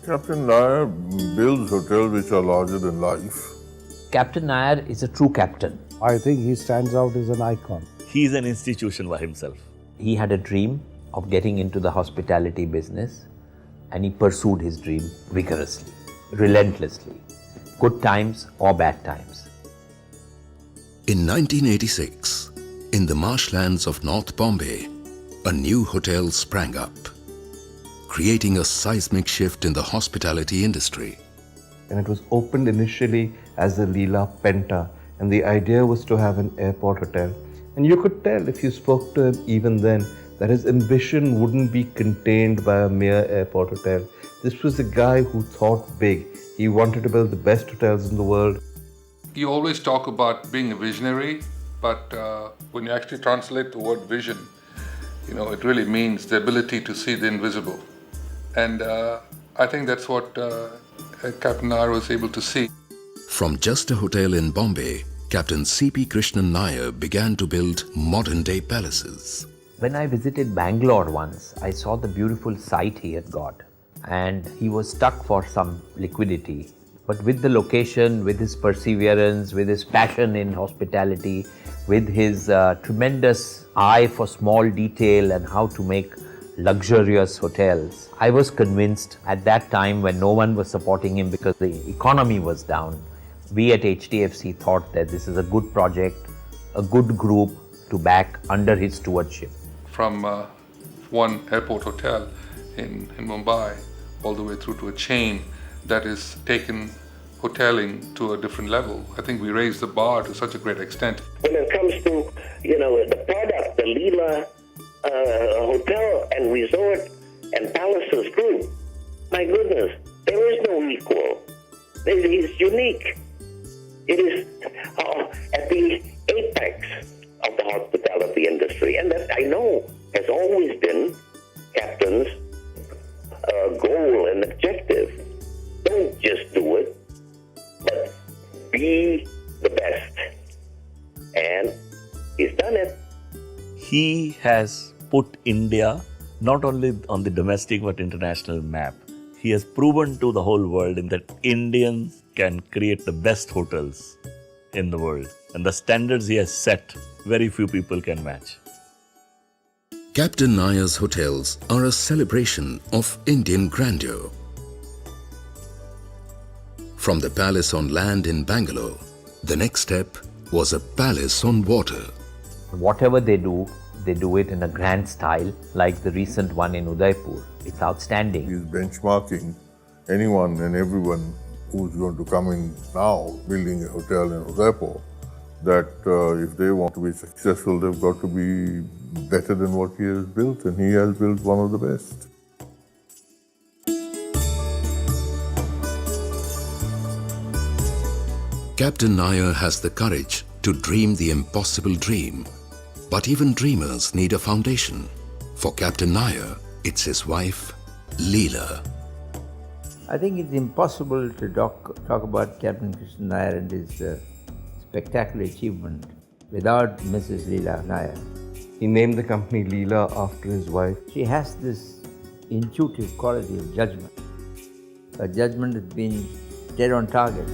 Captain Nair builds hotels which are larger than life. Capt Nair is a true captain. I think he stands out as an icon. He's an institution by himself. He had a dream of getting into the hospitality business, and he pursued his dream vigorously, relentlessly, good times or bad times. In 1986, in the marshlands of North Bombay, a new hotel sprang up, creating a seismic shift in the hospitality industry. And it was opened initially as the Leela Penta, and the idea was to have an airport hotel. And you could tell if you spoke to him even then that his ambition wouldn't be contained by a mere airport hotel. This was a guy who thought big. He wanted to build the best hotels in the world. You always talk about being a visionary, but when you actually translate the word vision, it really means the ability to see the invisible. And I think that's what Capt Nair was able to see. From just a hotel in Bombay, Captain C.P. Krishnan Nair began to build modern-day palaces. When I visited Bangalore once, I saw the beautiful site he had got, and he was stuck for some liquidity. But with the location, with his perseverance, with his passion in hospitality, with his tremendous eye for small detail and how to make luxurious hotels, I was convinced at that time, when no one was supporting him because the economy was down, we at HDFC thought that this is a good project, a good group to back under his stewardship. From one airport hotel in Mumbai all the way through to a chain that is taken hoteling to a different level. I think we raised the bar to such a great extent. When it comes to, the product, the Leela Hotel and Resort and Palaces Group, my goodness, there is no equal. It's unique. It is at the apex of the hospitality industry, and that I know has always been Captain's goal and objective. Don't just do it, but be the best. And he's done it. He has put India not only on the domestic but international map. He has proven to the whole world that Indians can create the best hotels in the world. And the standards he has set, very few people can match. Captain Nair's hotels are a celebration of Indian grandeur. From the palace on land in Bangalore, the next step was a palace on water. Whatever they do it in a grand style, like the recent one in Udaipur. It's outstanding. He's benchmarking anyone and everyone who's going to come in now building a hotel in Udaipur, that if they want to be successful, they've got to be better than what he has built, and he has built one of the best. Captain Nair has the courage to dream the impossible dream. But even dreamers need a foundation. For Captain Nair, it's his wife, Leela. I think it's impossible to talk about Captain Krishnan Nair and his spectacular achievement without Mrs. Leela Nair. He named the company Leela after his wife. She has this intuitive quality of judgment. Her judgment has been dead on target.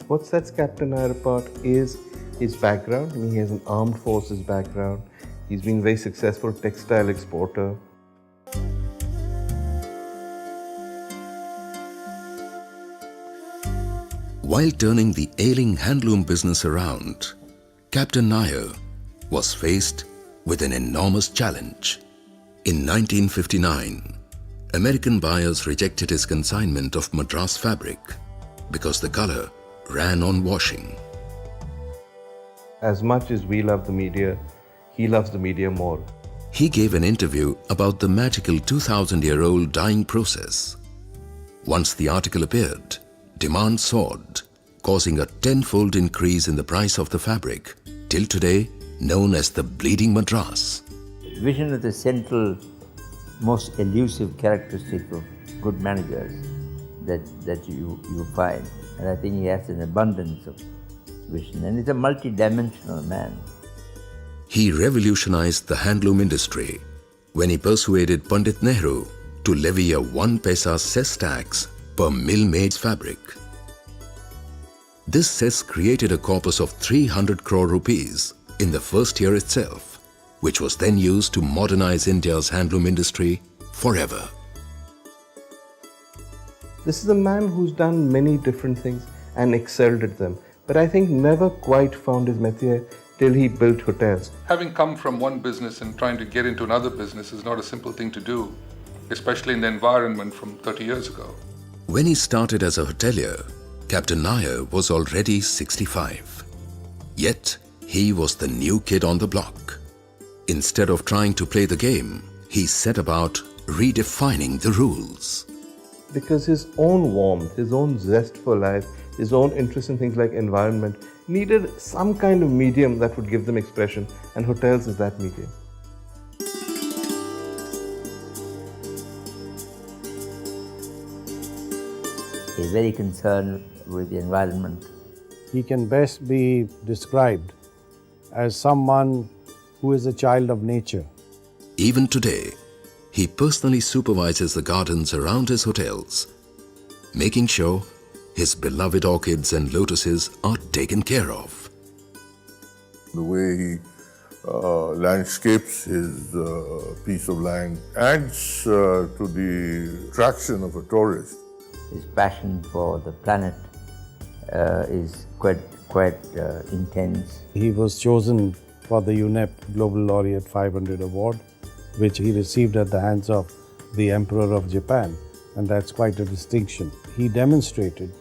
What sets Captain Nair apart is his background. He has an armed forces background. He's been a very successful textile exporter. While turning the ailing handloom business around, Captain Nair was faced with an enormous challenge. In 1959, American buyers rejected his consignment of Madras fabric because the color ran on washing. As much as we love the media, he loves the media more. He gave an interview about the magical 2,000-year-old dyeing process. Once the article appeared, demand soared, causing a tenfold increase in the price of the fabric, till today known as the Bleeding Madras. Vision is the central, most elusive characteristic of good managers that you find. And I think he has an abundance of vision, and he's a multi-dimensional man. He revolutionized the handloom industry when he persuaded Pandit Nehru to levy a 1 paisa cess tax per mill-made fabric. This cess created a corpus of 300 crore rupees in the first year itself, which was then used to modernize India's handloom industry forever. This is a man who's done many different things and excelled at them, but I think never quite found his métier till he built hotels. Having come from one business and trying to get into another business is not a simple thing to do, especially in the environment from 30 years ago. When he started as a hotelier, Capt Nair was already 65. Yet, he was the new kid on the block. Instead of trying to play the game, he set about redefining the rules. Because his own warmth, his own zest for life, his own interest in things like environment needed some kind of medium that would give them expression, and hotels is that medium. He's very concerned with the environment. He can best be described as someone who is a child of nature. Even today, he personally supervises the gardens around his hotels, making sure his beloved orchids and lotuses are taken care of. The way he landscapes his piece of land adds to the attraction of a tourist. His passion for the planet is quite intense. He was chosen for the UNEP Global Laureate 500 Award, which he received at the hands of the Emperor of Japan, and that's quite a distinction. He demonstrated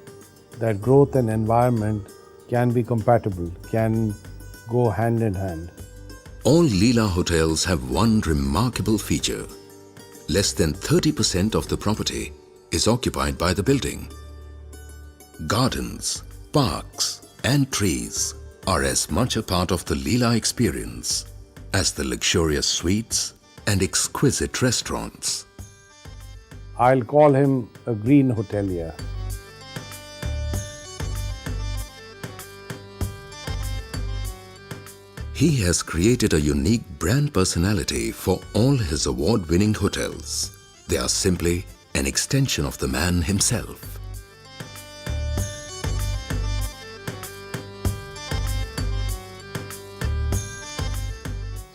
that growth and environment can be compatible, can go hand in hand. All Leela hotels have one remarkable feature. Less than 30% of the property is occupied by the building. Gardens, parks, and trees are as much a part of the Leela experience as the luxurious suites and exquisite restaurants. I'll call him a green hotelier. He has created a unique brand personality for all his award-winning hotels. They are simply an extension of the man himself.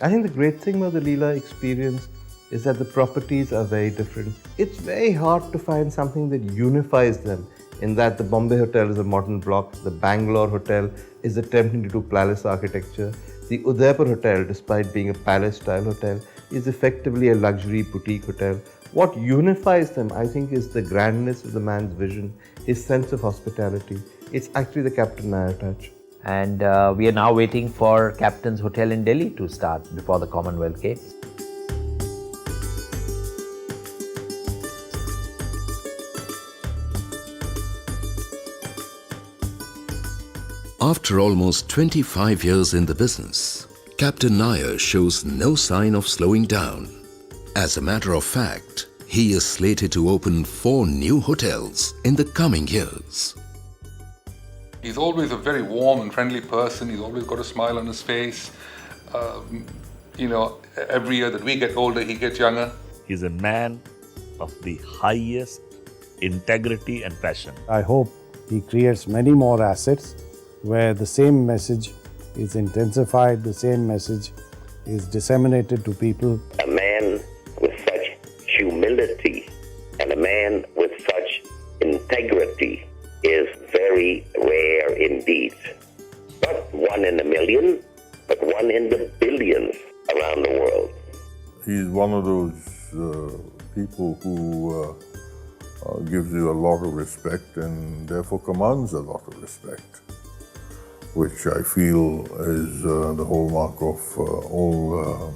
I think the great thing about the Leela experience is that the properties are very different. It's very hard to find something that unifies them, in that the Bombay Hotel is a modern block, the Bangalore Hotel is attempting to do palace architecture, the Udaipur Hotel, despite being a palace-style hotel, is effectively a luxury boutique hotel. What unifies them, I think, is the grandness of the man's vision, his sense of hospitality. It's actually the Capt Nair touch. And we are now waiting for Captain's Hotel in Delhi to start before the Commonwealth Games. After almost 25 years in the business, Capt Nair shows no sign of slowing down. As a matter of fact, he is slated to open 4 new hotels in the coming years. He's always a very warm and friendly person. He's always got a smile on his face. Every year that we get older, he gets younger. He's a man of the highest integrity and passion. I hope he creates many more assets where the same message is intensified, the same message is disseminated to people. A man with such humility and a man with such integrity is very rare indeed. Not one in a million, but one in the billions around the world. He's one of those people who gives you a lot of respect and therefore commands a lot of respect, which I feel is the hallmark of all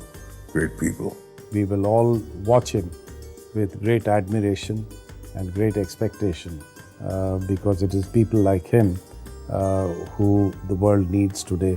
great people. We will all watch him with great admiration and great expectation because it is people like him who the world needs today.